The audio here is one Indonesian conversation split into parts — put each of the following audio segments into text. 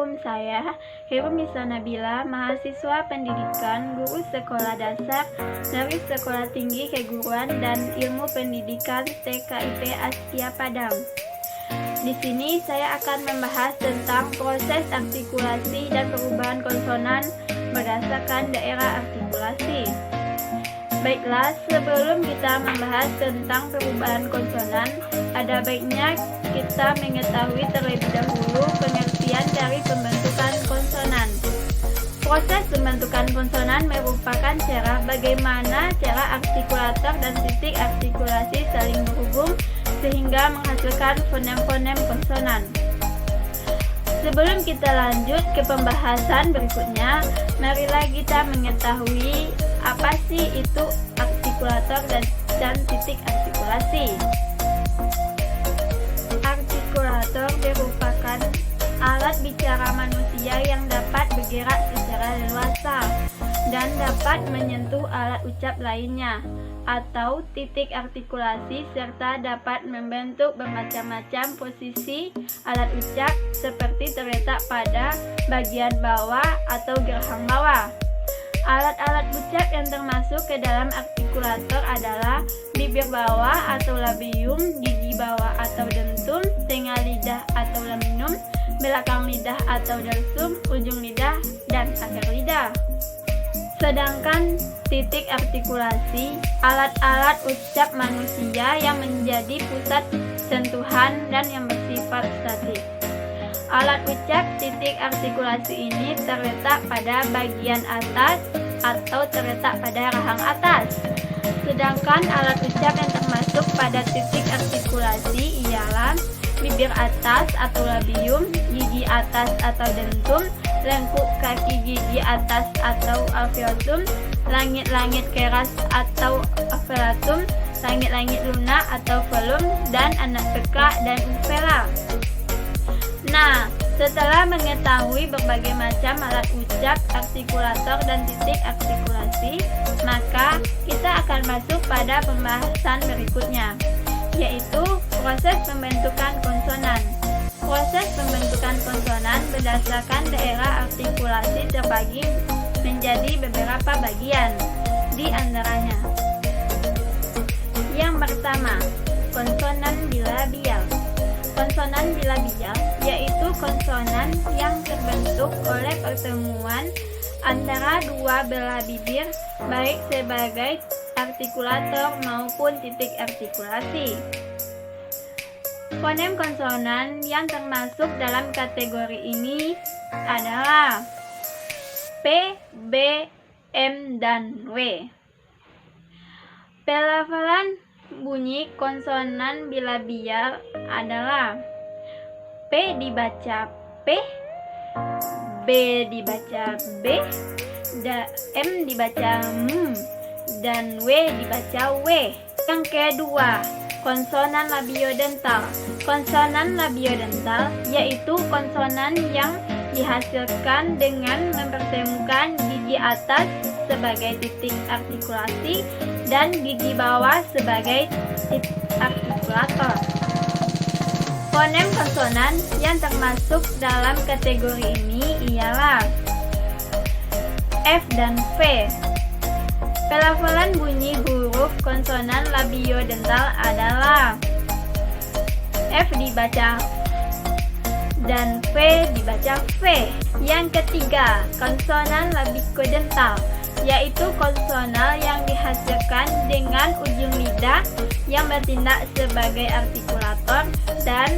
Assalamualaikum, saya Hirunisa Nabila, mahasiswa pendidikan, guru sekolah dasar dari Sekolah Tinggi Keguruan dan Ilmu Pendidikan TKIP Astia Padang. Di sini saya akan membahas tentang proses artikulasi dan perubahan konsonan berdasarkan daerah artikulasi. Baiklah, sebelum kita membahas tentang perubahan konsonan, ada baiknya kita mengetahui terlebih dahulu pengertian dari pembentukan konsonan. Proses pembentukan konsonan merupakan cara bagaimana cara artikulator dan titik artikulasi saling berhubung sehingga menghasilkan fonem-fonem konsonan. Sebelum kita lanjut ke pembahasan berikutnya, marilah kita mengetahui apa sih itu artikulator dan titik artikulasi. Artikulator merupakan alat bicara manusia yang dapat bergerak secara leluasa dan dapat menyentuh alat ucap lainnya atau titik artikulasi serta dapat membentuk bermacam-macam posisi alat ucap seperti terletak pada bagian bawah atau geraham bawah. Alat-alat ucap yang termasuk ke dalam artikulator adalah bibir bawah atau labium, gigi bawah atau dentum, tengah lidah atau laminum, belakang lidah atau dorsum, ujung lidah, dan akhir lidah. Sedangkan titik artikulasi, alat-alat ucap manusia yang menjadi pusat sentuhan dan yang bersifat statis. Alat ucap titik artikulasi ini terletak pada bagian atas atau terletak pada rahang atas. Sedangkan alat ucap yang termasuk pada titik artikulasi ialah bibir atas atau labium, gigi atas atau dentum, lengkuk kaki gigi atas atau alveolum, langit-langit keras atau ovulatum, langit-langit lunak atau velum, dan anak bekak dan uvula. Nah, setelah mengetahui berbagai macam alat ucap, artikulator, dan titik artikulasi, maka kita akan masuk pada pembahasan berikutnya, yaitu proses pembentukan konsonan. Proses pembentukan konsonan berdasarkan daerah artikulasi terbagi menjadi beberapa bagian, di antaranya. Yang pertama, konsonan bilabial. Konsonan bilabial yaitu konsonan yang terbentuk oleh pertemuan antara dua belah bibir baik sebagai artikulator maupun titik artikulasi. Fonem konsonan yang termasuk dalam kategori ini adalah P, B, M, dan W. Pelafalan bunyi konsonan bilabial adalah P dibaca P, B dibaca B, M dibaca M, dan W dibaca W. Yang kedua, konsonan labiodental. Konsonan labiodental yaitu konsonan yang dihasilkan dengan mempertemukan gigi atas sebagai titik artikulasi dan gigi bawah sebagai titik artikulator. Fonem konsonan yang termasuk dalam kategori ini ialah F dan V. Pelafalan bunyi huruf konsonan labiodental adalah F dibaca dan V dibaca V. Yang ketiga, konsonan labicodental yaitu konsonan yang dihasilkan dengan ujung lidah yang bertindak sebagai artikulator dan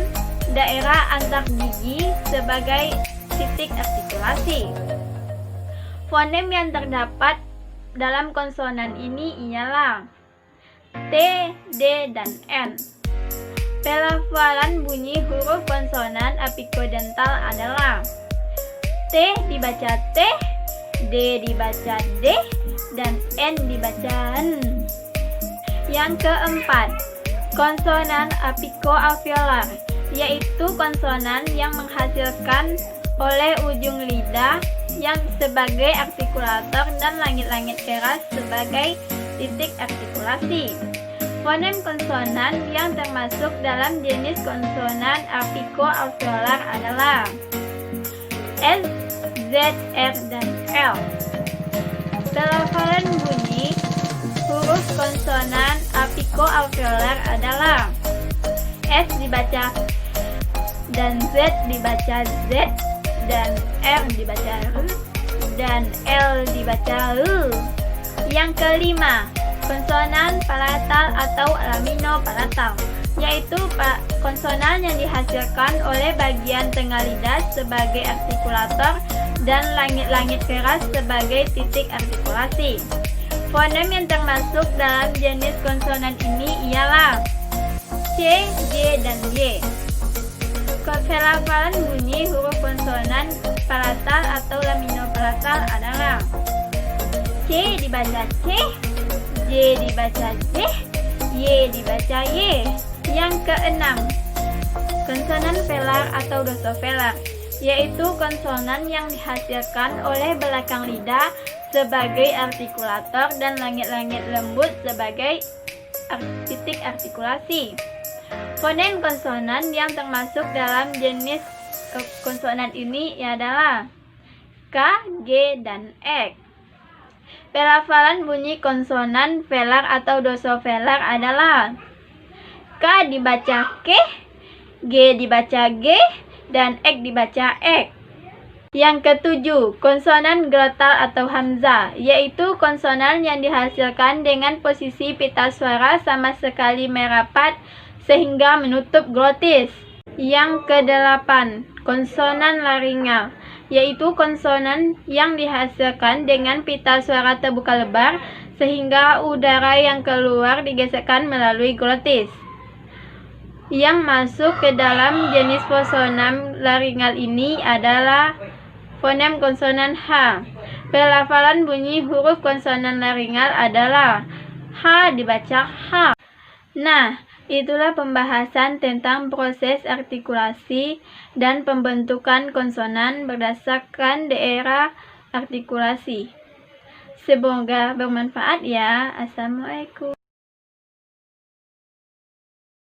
daerah antar gigi sebagai titik artikulasi. Fonem yang terdapat dalam konsonan ini ialah T, D, dan N. Pelafalan bunyi huruf konsonan apicodental adalah T dibaca T, D dibaca D, dan N dibaca N. Yang keempat, konsonan apicoalveolar yaitu konsonan yang menghasilkan oleh ujung lidah yang sebagai artikulator dan langit-langit keras sebagai titik artikulasi. Fonem konsonan yang termasuk dalam jenis konsonan apicoalveolar adalah S, Z, R, dan L. Pelafalan bunyi huruf konsonan apiko-alveolar adalah S dibaca dan Z dibaca Z, dan R dibaca R, dan L dibaca L. Yang kelima, konsonan palatal atau laminopalatal, yaitu konsonan yang dihasilkan oleh bagian tengah lidah sebagai artikulator dan langit-langit keras sebagai titik artikulasi. Fonem yang termasuk dalam jenis konsonan ini ialah C, J, dan Y. Pelafalan bunyi huruf konsonan palatal atau laminopalatal adalah C dibaca C, J dibaca J, Y dibaca Y. Yang keenam, konsonan velar atau dosovelar, yaitu konsonan yang dihasilkan oleh belakang lidah sebagai artikulator dan langit-langit lembut sebagai titik artikulasi. Fonem konsonan yang termasuk dalam jenis konsonan ini adalah K, G, dan X. Pelafalan bunyi konsonan velar atau dosovelar adalah K dibaca K, G dibaca G, dan X dibaca X. Yang ketujuh, konsonan glotal atau hamzah, yaitu konsonan yang dihasilkan dengan posisi pita suara sama sekali merapat sehingga menutup glotis. Yang kedelapan, konsonan laringal, yaitu konsonan yang dihasilkan dengan pita suara terbuka lebar sehingga udara yang keluar digesekkan melalui glotis. Yang masuk ke dalam jenis konsonan laringal ini adalah fonem konsonan H. Pelafalan bunyi huruf konsonan laringal adalah H dibaca H. Nah, itulah pembahasan tentang proses artikulasi dan pembentukan konsonan berdasarkan daerah artikulasi. Semoga bermanfaat ya. Assalamualaikum.